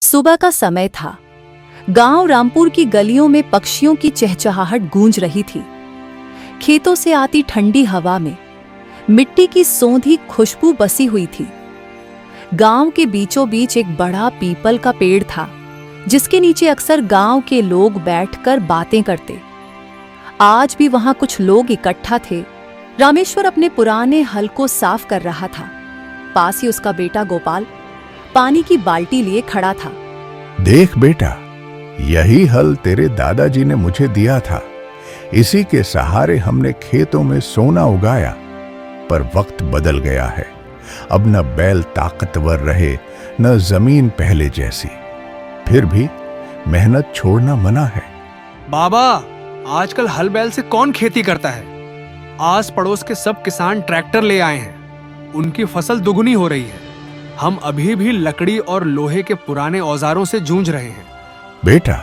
सुबह का समय था। गांव रामपुर की गलियों में पक्षियों की चहचहाहट गूंज रही थी। खेतों से आती ठंडी हवा में मिट्टी की सौंधी खुशबू बसी हुई थी। गांव के बीचों बीच एक बड़ा पीपल का पेड़ था, जिसके नीचे अक्सर गांव के लोग बैठकर बातें करते। आज भी वहां कुछ लोग इकट्ठा थे। रामेश्वर अपने पुराने हल को साफ कर रहा था। पास ही उसका बेटा गोपाल पानी की बाल्टी लिए खड़ा था। देख बेटा, यही हल तेरे दादाजी ने मुझे दिया था। इसी के सहारे हमने खेतों में सोना उगाया। पर वक्त बदल गया है। अब न बैल ताकतवर रहे, न जमीन पहले जैसी। फिर भी मेहनत छोड़ना मना है। बाबा, आजकल हल बैल से कौन खेती करता है? आस पड़ोस के सब किसान ट्रैक्टर ले आए हैं। उनकी फसल दुगनी हो रही है। हम अभी भी लकड़ी और लोहे के पुराने औजारों से जूझ रहे हैं। बेटा,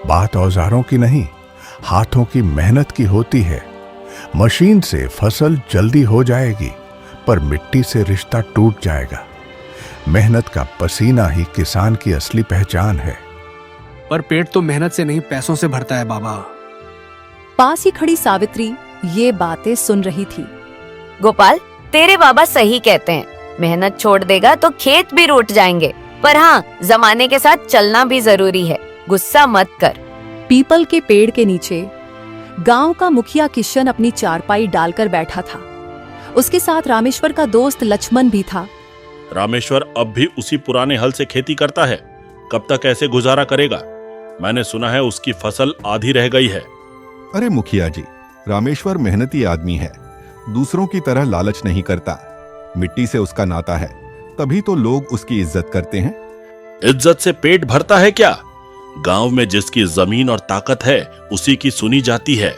बात औजारों की नहीं, हाथों की मेहनत की होती है। मशीन से फसल जल्दी हो जाएगी, पर मिट्टी से रिश्ता टूट जाएगा। मेहनत का पसीना ही किसान की असली पहचान है। पर पेट तो मेहनत से नहीं, पैसों से भरता है बाबा। पास ही खड़ी सावित्री ये बातें सुन रही थी। गोपाल, तेरे बाबा सही कहते हैं। मेहनत छोड़ देगा तो खेत भी रूठ जाएंगे। पर हाँ, जमाने के साथ चलना भी जरूरी है। गुस्सा मत कर। पीपल के पेड़ के नीचे गांव का मुखिया किशन अपनी चारपाई डालकर बैठा था। उसके साथ रामेश्वर का दोस्त लक्ष्मण भी था। रामेश्वर अब भी उसी पुराने हल से खेती करता है। कब तक ऐसे गुजारा करेगा? मैंने सुना है उसकी फसल आधी रह गई है। अरे मुखिया जी, रामेश्वर मेहनती आदमी है। दूसरों की तरह लालच नहीं करता। मिट्टी से उसका नाता है, तभी तो लोग उसकी इज्जत करते हैं। इज्जत से पेट भरता है क्या? गांव में जिसकी जमीन और ताकत है उसी की सुनी जाती है।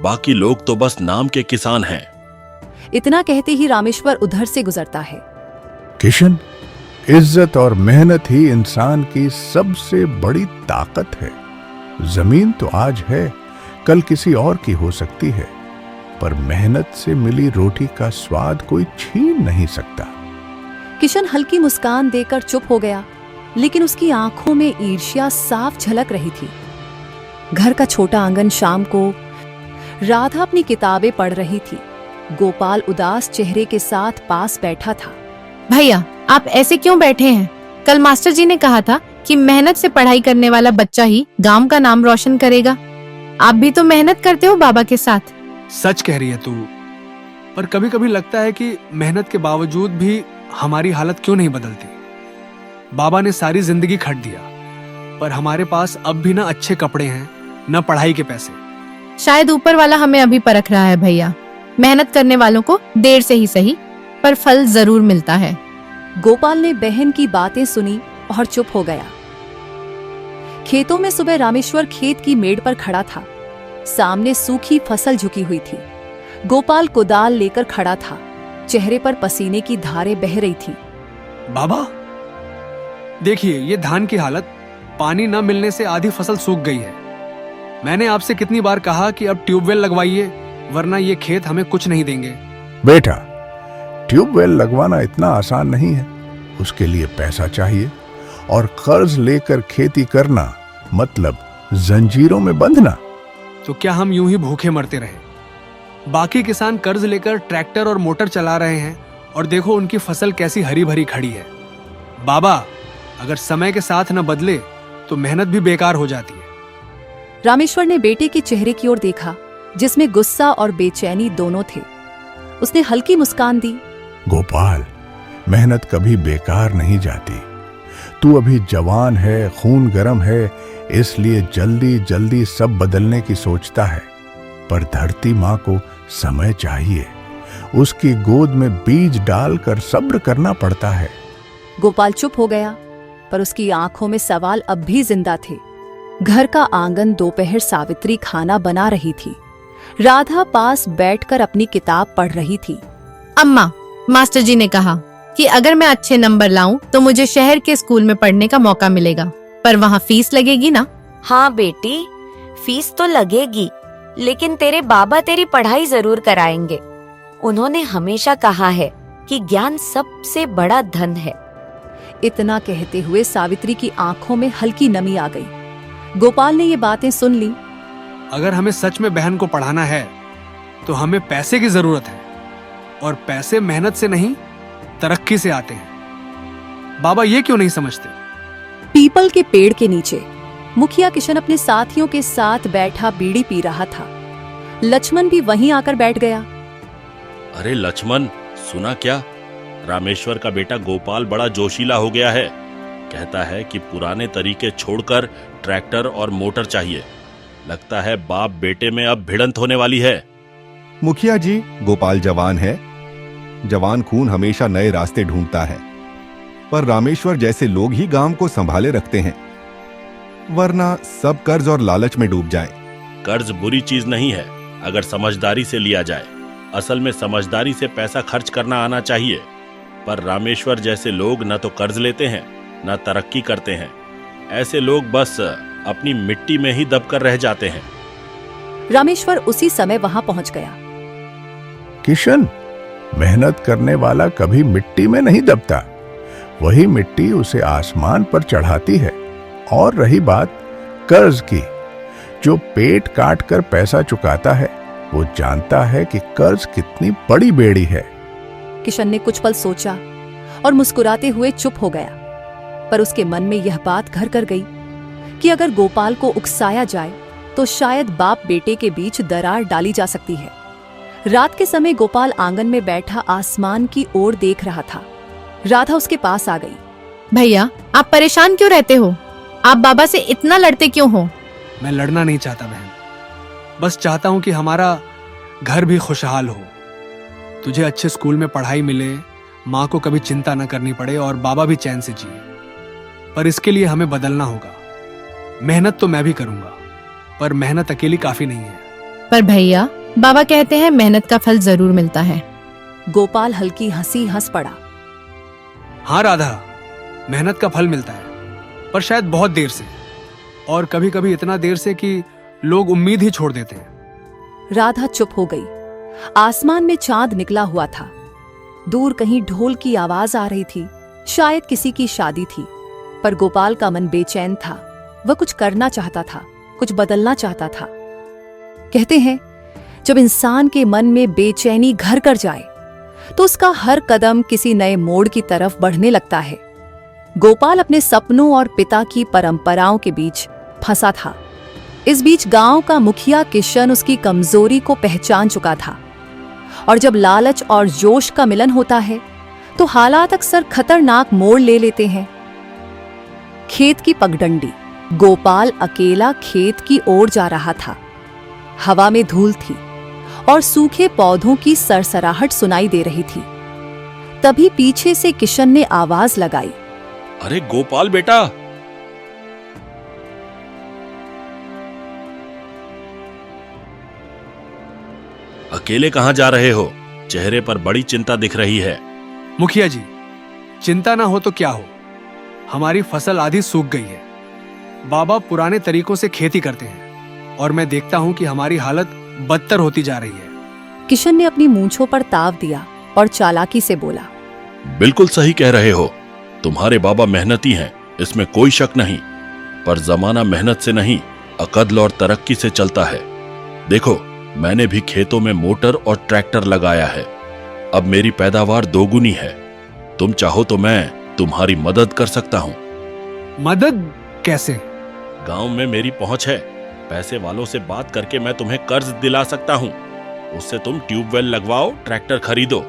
बाकी लोग तो बस नाम के किसान हैं। इतना कहते ही रामेश्वर उधर से गुजरता है। किशन, इज्जत और मेहनत ही इंसान की सबसे बड़ी ताकत है। जमीन तो आज है, कल किसी और की हो सकती है, पर मेहनत से मिली रोटी का स्वाद कोई छीन नहीं सकता। किशन हल्की मुस्कान देकर चुप हो गया, लेकिन उसकी आंखों में ईर्ष्या साफ झलक रही थी। घर का छोटा आंगन शाम को राधा अपनी किताबें पढ़ रही थी। गोपाल उदास चेहरे के साथ पास बैठा था। भैया, आप ऐसे क्यों बैठे हैं? कल मास्टर जी ने कहा था कि मेहनत से पढ़ाई करने वाला बच्चा ही गांव का नाम रोशन करेगा। आप भी तो मेहनत करते हो बाबा के साथ। सच कह रही है तू। पर कभी कभी लगता है कि मेहनत के बावजूद भी हमारी हालत क्यों नहीं बदलती। बाबा ने सारी जिंदगी खट दिया, पर हमारे पास अब भी ना अच्छे कपड़े हैं, न पढ़ाई के पैसे। शायद ऊपर वाला हमें अभी परख रहा है भैया। मेहनत करने वालों को देर से ही सही, पर फल जरूर मिलता है। गोपाल ने बहन की बातें सुनी और चुप हो गया। खेतों में सुबह रामेश्वर खेत की मेड़ पर खड़ा था। सामने सूखी फसल झुकी हुई थी। गोपाल कुदाल लेकर खड़ा था। चेहरे पर पसीने की धारें बह रही थी। बाबा, देखिए ये धान की हालत। पानी न मिलने से आधी फसल सूख गई है। मैंने आपसे कितनी बार कहा कि अब ट्यूबवेल लगवाइए, वरना ये खेत हमें कुछ नहीं देंगे। बेटा, ट्यूबवेल लगवाना इतना आसान नहीं है। उसके लिए पैसा चाहिए, और कर्ज लेकर खेती करना मतलब जंजीरों में बंधना। तो क्या हम यूं ही भूखे मरते रहे? बाकी किसान कर्ज लेकर ट्रैक्टर और मोटर चला रहे हैं, और देखो उनकी फसल कैसी हरी भरी खड़ी है। बाबा, अगर समय के साथ न बदले तो मेहनत भी बेकार हो जाती है। रामेश्वर ने बेटे के चेहरे की ओर देखा, जिसमें गुस्सा और बेचैनी दोनों थे। उसने हल्की मुस्कान दी। गोपाल, मेहनत कभी बेकार नहीं जाती। तू अभी जवान है, खून गर्म है, इसलिए जल्दी जल्दी सब बदलने की सोचता है। पर धरती माँ को समय चाहिए। उसकी गोद में बीज डालकर सब्र करना पड़ता है। गोपाल चुप हो गया, पर उसकी आंखों में सवाल अब भी जिंदा थे। घर का आंगन दोपहर सावित्री खाना बना रही थी। राधा पास बैठकर अपनी किताब पढ़ रही थी। अम्मा, मास्टर जी ने कहा कि अगर मैं अच्छे नंबर लाऊं तो मुझे शहर के स्कूल में पढ़ने का मौका मिलेगा, पर वहाँ फीस लगेगी ना? हाँ बेटी, फीस तो लगेगी, लेकिन तेरे बाबा तेरी पढ़ाई जरूर कराएंगे। उन्होंने हमेशा कहा है कि ज्ञान सबसे बड़ा धन है। इतना कहते हुए सावित्री की आंखों में हल्की नमी आ गई। गोपाल ने ये बातें सुन ली। अगर हमें सच में बहन को पढ़ाना है तो हमें पैसे की जरूरत है, और पैसे मेहनत से नहीं तरक्की से आते हैं। बाबा ये क्यों नहीं समझते? पीपल के पेड़ के नीचे मुखिया किशन अपने साथियों के साथ बैठा बीड़ी पी रहा था। लक्ष्मण भी वहीं आकर बैठ गया। अरे लक्ष्मण, सुना क्या? रामेश्वर का बेटा गोपाल बड़ा जोशीला हो गया है। कहता है कि पुराने तरीके छोड़कर ट्रैक्टर और मोटर चाहिए। लगता है बाप बेटे में अब भिड़ंत होने वाली है। मुखिया जी, गोपाल जवान है। जवान खून हमेशा नए रास्ते ढूंढता है, पर रामेश्वर जैसे लोग ही गांव को संभाले रखते हैं, वरना सब कर्ज और लालच में डूब जाए। कर्ज बुरी चीज नहीं है अगर समझदारी से लिया जाए। असल में समझदारी से पैसा खर्च करना आना चाहिए। पर रामेश्वर जैसे लोग न तो कर्ज लेते हैं न तरक्की करते हैं। ऐसे लोग बस अपनी मिट्टी में ही दबकर रह जाते हैं। रामेश्वर उसी समय वहां पहुंच गया। किशन, मेहनत करने वाला कभी मिट्टी में नहीं दबता, वही मिट्टी उसे आसमान पर चढ़ाती है। और रही बात कर्ज की, जो पेट काट कर पैसा चुकाता है वो जानता है कि कर्ज कितनी बड़ी बेड़ी है। किशन ने कुछ पल सोचा और मुस्कुराते हुए चुप हो गया। पर उसके मन में यह बात घर कर गई कि अगर गोपाल को उकसाया जाए तो शायद बाप बेटे के बीच दरार डाली जा सकती है। रात के समय गोपाल आंगन में बैठा आसमान की ओर देख रहा था। राधा उसके पास आ गई। भैया, आप परेशान क्यों रहते हो? आप बाबा से इतना लड़ते क्यों हो? मैं लड़ना नहीं चाहता बहन, बस चाहता हूं कि हमारा घर भी खुशहाल हो। तुझे अच्छे स्कूल में पढ़ाई मिले, माँ को कभी चिंता न करनी पड़े और बाबा भी चैन से जिए। पर इसके लिए हमें बदलना होगा। मेहनत तो मैं भी करूंगा, पर मेहनत अकेली काफी नहीं है। पर भैया, बाबा कहते हैं मेहनत का फल जरूर मिलता है। गोपाल हल्की हंसी हंस पड़ा। हाँ राधा, मेहनत का फल मिलता है, पर शायद बहुत देर से, और कभी कभी इतना देर से कि लोग उम्मीद ही छोड़ देते हैं। राधा चुप हो गई। आसमान में चांद निकला हुआ था। दूर कहीं ढोल की आवाज आ रही थी। शायद किसी की शादी थी। पर गोपाल का मन बेचैन था। वह कुछ करना चाहता था, कुछ बदलना चाहता था। कहते हैं, जब इंसान के मन में बेचैनी घर कर जाए तो उसका हर कदम किसी नए मोड़ की तरफ बढ़ने लगता है। गोपाल अपने सपनों और पिता की परंपराओं के बीच फंसा था। इस बीच गांव का मुखिया किशन उसकी कमजोरी को पहचान चुका था। और जब लालच और जोश का मिलन होता है तो हालात अक्सर खतरनाक मोड़ ले लेते हैं। खेत की पगडंडी। गोपाल अकेला खेत की ओर जा रहा था। हवा में धूल थी और सूखे पौधों की सरसराहट सुनाई दे रही थी। तभी पीछे से किशन ने आवाज लगाई। अरे गोपाल बेटा! अकेले कहां जा रहे हो? चेहरे पर बड़ी चिंता दिख रही है। मुखिया जी, चिंता ना हो तो क्या हो, हमारी फसल आधी सूख गई है। बाबा पुराने तरीकों से खेती करते हैं और मैं देखता हूं कि हमारी हालत बदतर होती जा रही है। किशन ने अपनी मूंछों पर ताव दिया और चालाकी से बोला। बिल्कुल सही कह रहे हो। तुम्हारे बाबा मेहनती हैं, इसमें कोई शक नहीं। पर जमाना मेहनत से नहीं, अकदल और तरक्की से चलता है। देखो, मैंने भी खेतों में मोटर और ट्रैक्टर लगाया है। अब मेरी पैदावार दोगुनी है। तुम चाहो तो मैं तुम्हारी मदद कर सकता हूँ। मदद कैसे? गांव में मेरी पहुंच है। पैसे वालों से बात करके मैं तुम्हें कर्ज दिला सकता हूँ। उससे तुम ट्यूबवेल लगवाओ, ट्रैक्टर खरीदो,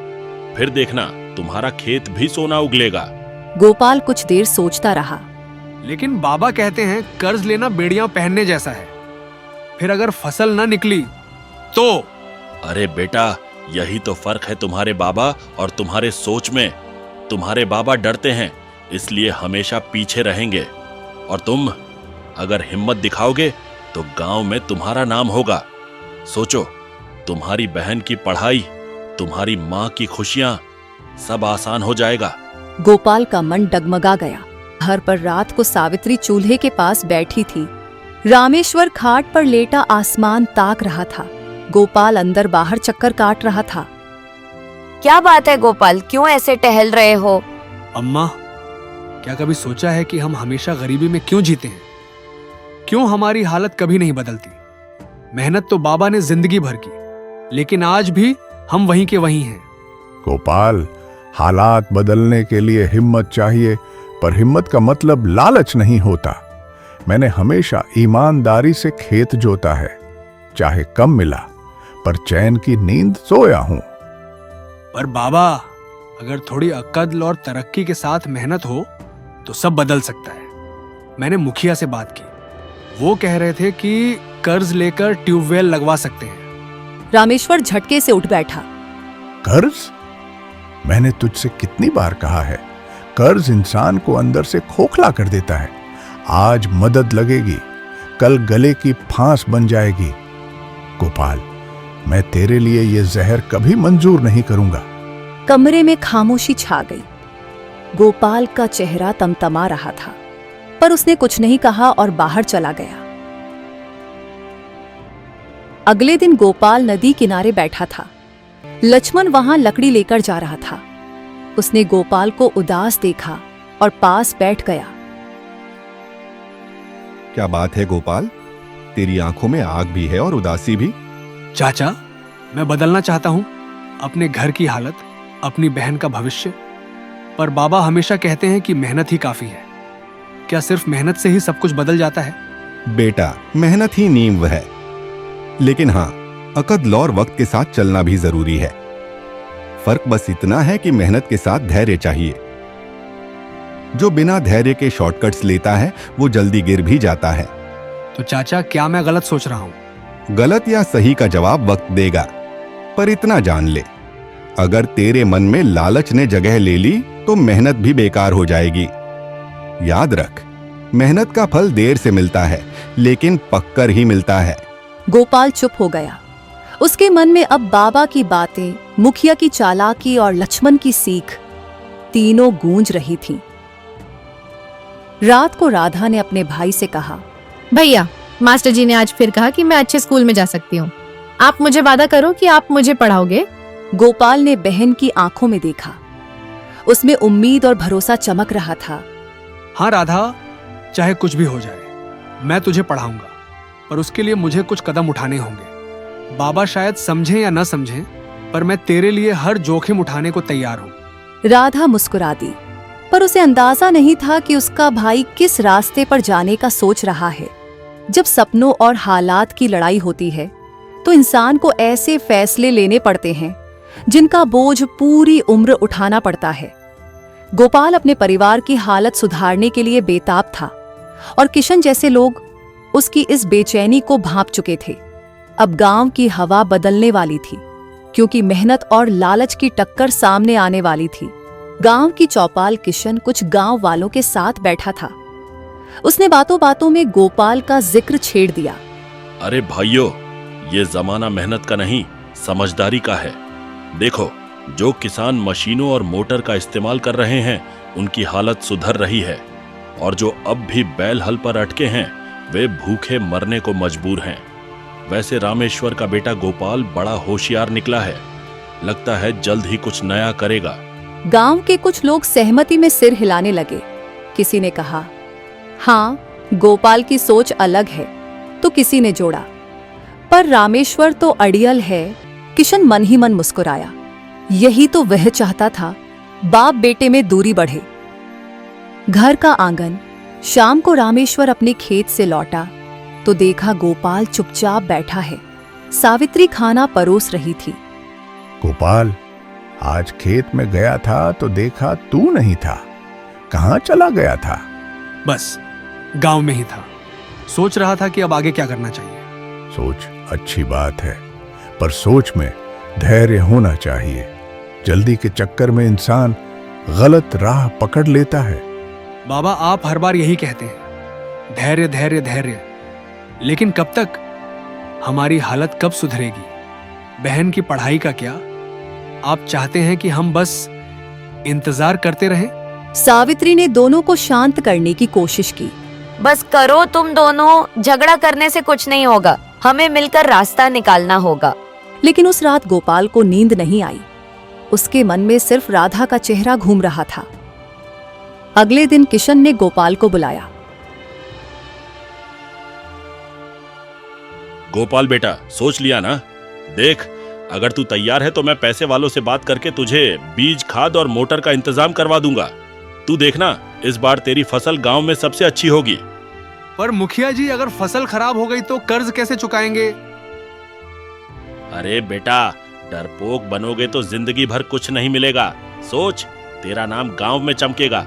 फिर देखना तुम्हारा खेत भी सोना उगलेगा। गोपाल कुछ देर सोचता रहा। लेकिन बाबा कहते हैं कर्ज लेना बेड़ियां पहनने जैसा है। फिर अगर फसल न निकली तो? अरे बेटा, यही तो फर्क है तुम्हारे बाबा और तुम्हारे सोच में। तुम्हारे बाबा डरते हैं, इसलिए हमेशा पीछे रहेंगे, और तुम अगर हिम्मत दिखाओगे तो गांव में तुम्हारा नाम होगा। सोचो, तुम्हारी बहन की पढ़ाई, तुम्हारी माँ की खुशियां, सब आसान हो जाएगा। गोपाल का मन डगमगा गया। घर पर रात को सावित्री चूल्हे के पास बैठी थी। रामेश्वर खाट पर लेटा आसमान ताक रहा था। गोपाल अंदर बाहर चक्कर काट रहा था। क्या बात है गोपाल, क्यों ऐसे टहल रहे हो? अम्मा, क्या कभी सोचा है कि हम हमेशा गरीबी में क्यों जीते हैं? क्यों हमारी हालत कभी नहीं बदलती? मेहनत तो बाबा ने जिंदगी भर की, लेकिन आज भी हम वहीं के वहीं हैं। गोपाल, हालात बदलने के लिए हिम्मत चाहिए, पर हिम्मत का मतलब लालच नहीं होता। मैंने हमेशा ईमानदारी से खेत जोता है, चाहे कम मिला, पर चैन की नींद सोया हूं। पर बाबा, अगर थोड़ी अक्ल और तरक्की के साथ मेहनत हो तो सब बदल सकता है। मैंने मुखिया से बात की, वो कह रहे थे कि कर्ज लेकर ट्यूबवेल लगवा सकते हैं। रामेश्वर झटके से उठ बैठा। कर्ज? मैंने तुझसे कितनी बार कहा है, कर्ज इंसान को अंदर से खोखला कर देता है। आज मदद लगेगी, कल गले की फांस बन जाएगी। गोपाल, मैं तेरे लिए ये जहर कभी मंजूर नहीं करूंगा। कमरे में खामोशी छा गई। गोपाल का चेहरा तमतमा रहा था, पर उसने कुछ नहीं कहा और बाहर चला गया। अगले दिन गोपाल नदी किनारे बैठा था। लक्ष्मण वहां लकड़ी लेकर जा रहा था। उसने गोपाल को उदास देखा और पास बैठ गया। क्या बात है गोपाल, तेरी आंखों में आग भी है और उदासी भी। चाचा, मैं बदलना चाहता हूं अपने घर की हालत, अपनी बहन का भविष्य, पर बाबा हमेशा कहते हैं कि मेहनत ही काफी है। क्या सिर्फ मेहनत से ही सब कुछ बदल जाता है? बेटा, मेहनत ही नींव है, लेकिन हाँ, अकद और वक्त के साथ चलना भी जरूरी है। फर्क बस इतना है कि मेहनत के साथ धैर्य चाहिए। जो बिना धैर्य के शॉर्टकट्स लेता है वो जल्दी गिर भी जाता है। तो चाचा, क्या मैं गलत सोच रहा हूं? गलत या सही का जवाब वक्त देगा, पर इतना जान ले, अगर तेरे मन में लालच ने जगह ले ली तो मेहनत भी बेकार हो जाएगी। याद रख, मेहनत का फल देर से मिलता है, लेकिन पक्कर ही मिलता है। गोपाल चुप हो गया। उसके मन में अब बाबा की बातें, मुखिया की चालाकी और लक्ष्मण की सीख तीनों गूंज रही थीं। रात को राधा ने अपने भाई से कहा, भैया, मास्टर जी ने आज फिर कहा कि मैं अच्छे स्कूल में जा सकती हूँ। आप मुझे वादा करो कि आप मुझे पढ़ाओगे। गोपाल ने बहन की आंखों में देखा। उसमें उम्मीद और भरोसा चमक रहा था। हाँ राधा, चाहे कुछ भी हो जाए, मैं तुझे पढ़ाऊंगा, पर उसके लिए मुझे कुछ कदम उठाने होंगे। बाबा शायद समझें या न समझें, पर मैं तेरे लिए हर जोखिम उठाने को तैयार हूं। राधा मुस्कुरा दी, पर उसे अंदाजा नहीं था कि उसका भाई किस रास्ते पर जाने का सोच रहा है। जब सपनों और हालात की लड़ाई होती है तो इंसान को ऐसे फैसले लेने पड़ते हैं जिनका बोझ पूरी उम्र उठाना पड़ता है। गोपाल अपने परिवार की हालत सुधारने के लिए बेताब था और किशन जैसे लोग उसकी इस बेचैनी को भांप चुके थे। अब गांव की हवा बदलने वाली थी, क्योंकि मेहनत और लालच की टक्कर सामने आने वाली थी। गांव की चौपाल किशन कुछ गांव वालों के साथ बैठा था। उसने बातों बातों में गोपाल का जिक्र छेड़ दिया। अरे भाइयों, ये जमाना मेहनत का नहीं, समझदारी का है। देखो, जो किसान मशीनों और मोटर का इस्तेमाल कर रहे हैं उनकी हालत सुधर रही है, और जो अब भी बैल हल पर अटके हैं वे भूखे मरने को मजबूर हैं। वैसे रामेश्वर का बेटा गोपाल बड़ा होशियार निकला है, लगता है जल्द ही कुछ नया करेगा। गांव के कुछ लोग सहमति में सिर हिलाने लगे। किसी ने कहा, हाँ, गोपाल की सोच अलग है, तो किसी ने जोड़ा, पर रामेश्वर तो अड़ियल है। किशन मन ही मन मुस्कुराया। यही तो वह चाहता था, बाप बेटे में दूरी बढ़े। घर का आंगन। शाम को रामेश्वर अपने खेत से लौटा तो देखा गोपाल चुपचाप बैठा है। सावित्री खाना परोस रही थी। गोपाल, आज खेत में गया था तो देखा तू नहीं था, कहाँ चला गया था? बस गांव में ही था, सोच रहा था कि अब आगे क्या करना चाहिए। सोच अच्छी बात है, पर सोच में धैर्य होना चाहिए। जल्दी के चक्कर में इंसान गलत राह पकड़ लेता है। बाबा, आप हर बार यही कहते हैं, धैर्य धैर्य धैर्य, लेकिन कब तक? हमारी हालत कब सुधरेगी? बहन की पढ़ाई का क्या? आप चाहते हैं कि हम बस इंतजार करते रहें? सावित्री ने दोनों को शांत करने की कोशिश की। बस करो तुम दोनों, झगड़ा करने से कुछ नहीं होगा, हमें मिलकर रास्ता निकालना होगा। लेकिन उस रात गोपाल को नींद नहीं आई। उसके मन में सिर्फ राधा का चेहरा घूम रहा था। अगले दिन किशन ने गोपाल को बुलाया। गोपाल बेटा, सोच लिया ना? देख, अगर तू तैयार है तो मैं पैसे वालों से बात करके तुझे बीज, खाद और मोटर का इंतजाम करवा दूंगा। तू देखना, इस बार तेरी फसल गांव में सबसे अच्छी होगी। पर मुखिया जी, अगर फसल खराब हो गई तो कर्ज कैसे चुकाएंगे? अरे बेटा, डरपोक बनोगे तो जिंदगी भर कुछ नहीं मिलेगा। सोच, तेरा नाम गांव में चमकेगा,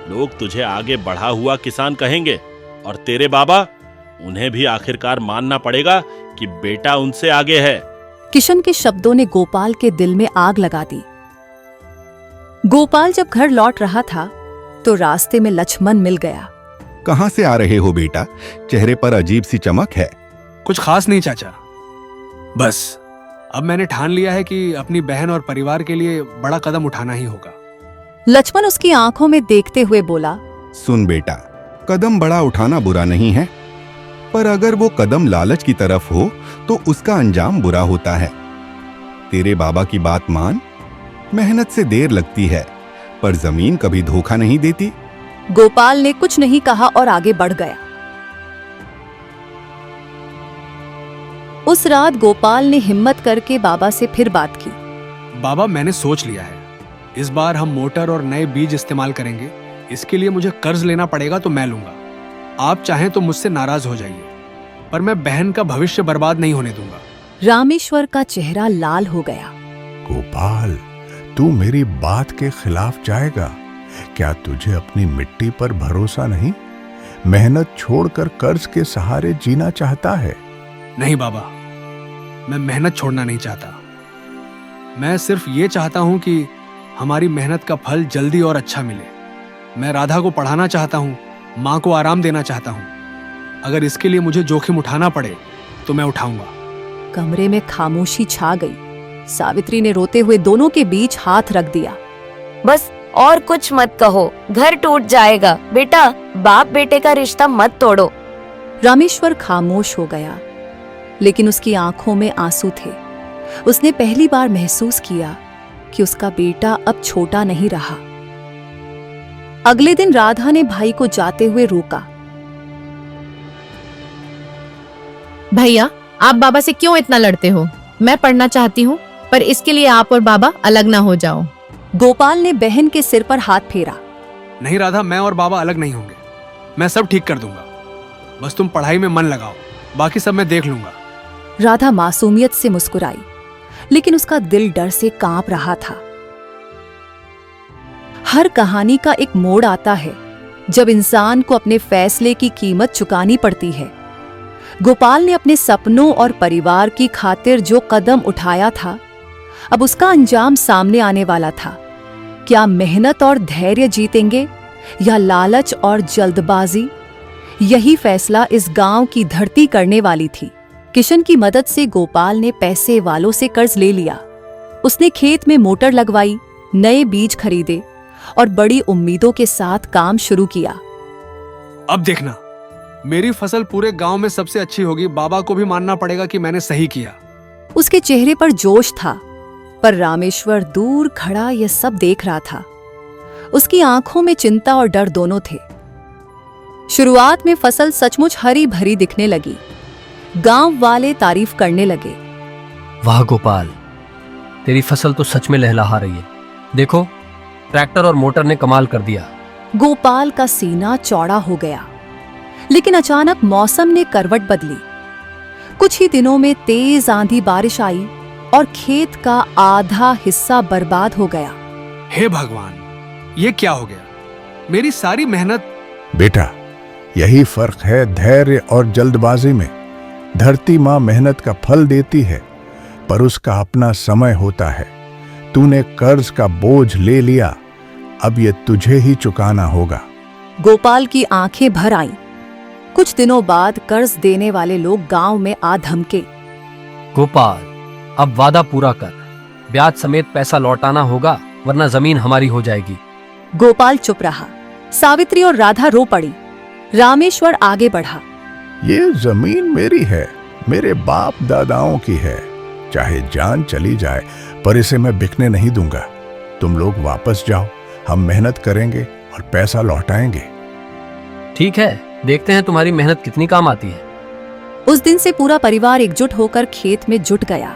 लोग तुझे आगे बढ़ा हुआ किसान कहेंगे, और तेरे बाबा, उन्हें भी आखिरकार मानना पड़ेगा कि बेटा उनसे आगे है। किशन के शब्दों ने गोपाल के दिल में आग लगा दी। गोपाल जब घर लौट रहा था तो रास्ते में लक्ष्मण मिल गया। कहाँ से आ रहे हो बेटा? चेहरे पर अजीब सी चमक है। कुछ खास नहीं चाचा, बस अब मैंने ठान लिया है कि अपनी बहन और परिवार के लिए बड़ा कदम उठाना ही होगा। लक्ष्मण उसकी आंखों में देखते हुए बोला, सुन बेटा, कदम बड़ा उठाना बुरा नहीं है, पर अगर वो कदम लालच की तरफ हो तो उसका अंजाम बुरा होता है। तेरे बाबा की बात मान, मेहनत से देर लगती है, पर जमीन कभी धोखा नहीं देती। गोपाल ने कुछ नहीं कहा और आगे बढ़ गया। उस रात गोपाल ने हिम्मत करके बाबा से फिर बात की। बाबा, मैंने सोच लिया है, इस बार हम मोटर और नए बीज इस्तेमाल करेंगे। इसके लिए मुझे कर्ज लेना पड़ेगा तो मैं लूंगा। आप चाहें तो मुझसे नाराज हो जाइए, पर मैं बहन का भविष्य बर्बाद नहीं होने दूंगा। रामेश्वर का चेहरा लाल हो गया। गोपाल, तू मेरी बात के खिलाफ जाएगा? क्या तुझे अपनी मिट्टी पर भरोसा नहीं? मेहनत छोड़कर कर्ज के सहारे जीना चाहता है? नहीं बाबा, मैं मेहनत छोड़ना नहीं चाहता। मैं सिर्फ ये चाहता हूं कि हमारी मेहनत का फल जल्दी और अच्छा मिले। मैं राधा को पढ़ाना चाहता हूं, माँ को आराम देना चाहता हूं। अगर इसके लिए मुझे जोखिम उठाना पड़े तो मैं उठाऊंगा। कमरे में खामोशी छा गई। सावित्री ने रोते हुए दोनों के बीच हाथ रख दिया। बस और कुछ मत कहो, घर टूट जाएगा। बेटा, बाप बेटे का रिश्ता मत तोड़ो। रामेश्वर खामोश हो गया, लेकिन उसकी आंखों में आंसू थे। उसने पहली बार महसूस किया कि उसका बेटा अब छोटा नहीं रहा। अगले दिन राधा ने भाई को जाते हुए रोका। भैया, आप बाबा से क्यों इतना लड़ते हो? मैं पढ़ना चाहती हूँ, पर इसके लिए आप और बाबा अलग ना हो जाओ। गोपाल ने बहन के सिर पर हाथ फेरा। नहीं राधा, मैं और बाबा अलग नहीं होंगे। मैं सब ठीक कर दूंगा। बस तुम पढ़ाई में मन लगाओ, बाकी सब मैं देख लूंगा। राधा मासूमियत से मुस्कुराई, लेकिन उसका दिल डर से कांप रहा था। हर कहानी का एक मोड़ आता है जब इंसान को अपने फैसले की कीमत चुकानी पड़ती है। गोपाल ने अपने सपनों और परिवार की खातिर जो कदम उठाया था, अब उसका अंजाम सामने आने वाला था। क्या मेहनत और धैर्य जीतेंगे या लालच और जल्दबाजी? यही फैसला इस गांव की धरती करने वाली थी। किशन की मदद से गोपाल ने पैसे वालों से कर्ज ले लिया। उसने खेत में मोटर लगवाई, नए बीज खरीदे और बड़ी उम्मीदों के साथ काम शुरू किया। अब देखना, मेरी फसल पूरे गांव में सबसे अच्छी होगी। बाबा को भी मानना पड़ेगा कि मैंने सही किया। उसके चेहरे पर जोश था, पर रामेश्वर दूर खड़ा यह सब देख रहा था। उसकी आंखों में चिंता और डर दोनों थे। शुरुआत में फसल सचमुच हरी भरी दिखने लगी। गांव वाले तारीफ करने लगे। वाह गोपाल, तेरी फसल तो सच में लहलहा रही है। देखो, ट्रैक्टर और मोटर ने कमाल कर दिया। गोपाल का सीना चौड़ा हो गया, लेकिन अचानक मौसम ने करवट बदली। कुछ ही दिनों में तेज आंधी बारिश आई और खेत का आधा हिस्सा बर्बाद हो गया। हे भगवान, ये क्या हो गया? मेरी सारी मेहनत। बेटा, यही फर्क है धैर्य और जल्दबाजी में। धरती माँ मेहनत का फल देती है, पर उसका अपना समय होता है। तूने कर्ज का बोझ ले लिया, अब ये तुझे ही चुकाना होगा। गोपाल की आंखें भर आईं। कुछ दिनों बाद कर्ज देने वाले लोग गांव में आ धमके। गोपाल, अब वादा पूरा कर, ब्याज समेत पैसा लौटाना होगा, वरना जमीन हमारी हो जाएगी। गोपाल चुप रहा। सावित्री और राधा रो पड़ी। रामेश्वर आगे बढ़ा। ये जमीन मेरी है, मेरे बाप दादाओं की है। चाहे जान चली जाए, पर इसे मैं बिकने नहीं दूंगा। तुम लोग वापस जाओ, हम मेहनत करेंगे और पैसा लौटाएंगे। ठीक है, देखते हैं तुम्हारी मेहनत कितनी काम आती है। उस दिन से पूरा परिवार एकजुट होकर खेत में जुट गया।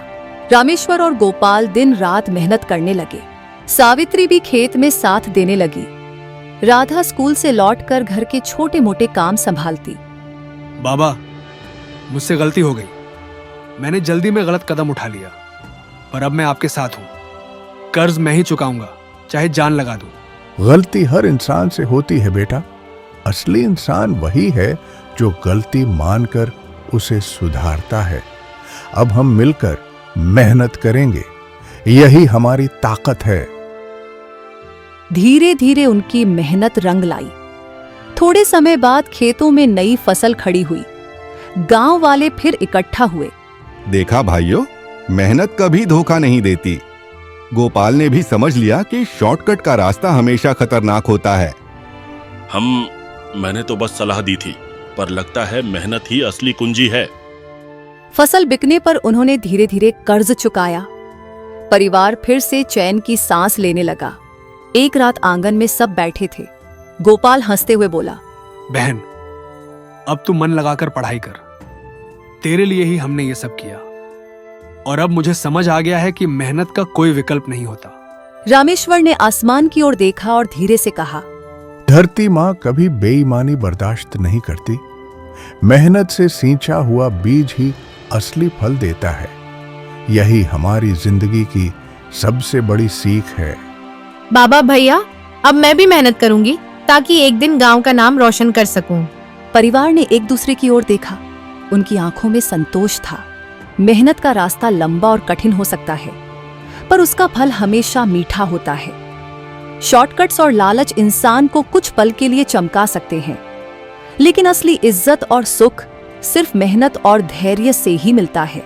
रामेश्वर और गोपाल दिन रात मेहनत करने लगे। सावित्री भी खेत में साथ देने लगी। राधा स्कूल से लौटकर घर के छोटे मोटे काम संभालती। बाबा, मुझसे गलती हो गई। मैंने जल्दी में गलत कदम उठा लिया, पर अब मैं आपके साथ हूं। कर्ज मैं ही चुकाऊंगा, चाहे जान लगा दूं। गलती हर इंसान से होती है बेटा। असली इंसान वही है जो गलती मानकर उसे सुधारता है। अब हम मिलकर मेहनत करेंगे, यही हमारी ताकत है। धीरे धीरे उनकी मेहनत रंग लाई। थोड़े समय बाद खेतों में नई फसल खड़ी हुई। गांव वाले फिर इकट्ठा हुए। देखा भाइयों, मेहनत कभी धोखा नहीं देती। गोपाल ने भी समझ लिया कि शॉर्टकट का रास्ता हमेशा खतरनाक होता है। मैंने तो बस सलाह दी थी, पर लगता है मेहनत ही असली कुंजी है। फसल बिकने पर उन्होंने धीरे धीरे कर्ज चुकाया। परिवार फिर से चैन की सांस लेने लगा। एक रात आंगन में सब बैठे थे। गोपाल हंसते हुए बोला, बहन, अब तू मन लगाकर पढ़ाई कर। तेरे लिए ही हमने ये सब किया, और अब मुझे समझ आ गया है कि मेहनत का कोई विकल्प नहीं होता। रामेश्वर ने आसमान की ओर देखा और धीरे से कहा, धरती माँ कभी बेईमानी बर्दाश्त नहीं करती। मेहनत से सींचा हुआ बीज ही असली फल देता है। यही हमारी जिंदगी की सबसे बड़ी सीख है। बाबा भैया, अब मैं भी मेहनत करूंगी ताकि एक दिन गांव का नाम रोशन कर सकूं। परिवार ने एक दूसरे की ओर देखा। उनकी आंखों में संतोष था। मेहनत का रास्ता लंबा और कठिन हो सकता है, पर उसका फल हमेशा मीठा होता है। शॉर्टकट्स और लालच इंसान को कुछ पल के लिए चमका सकते हैं, लेकिन असली इज्जत और सुख सिर्फ मेहनत और धैर्य से ही मिलता है।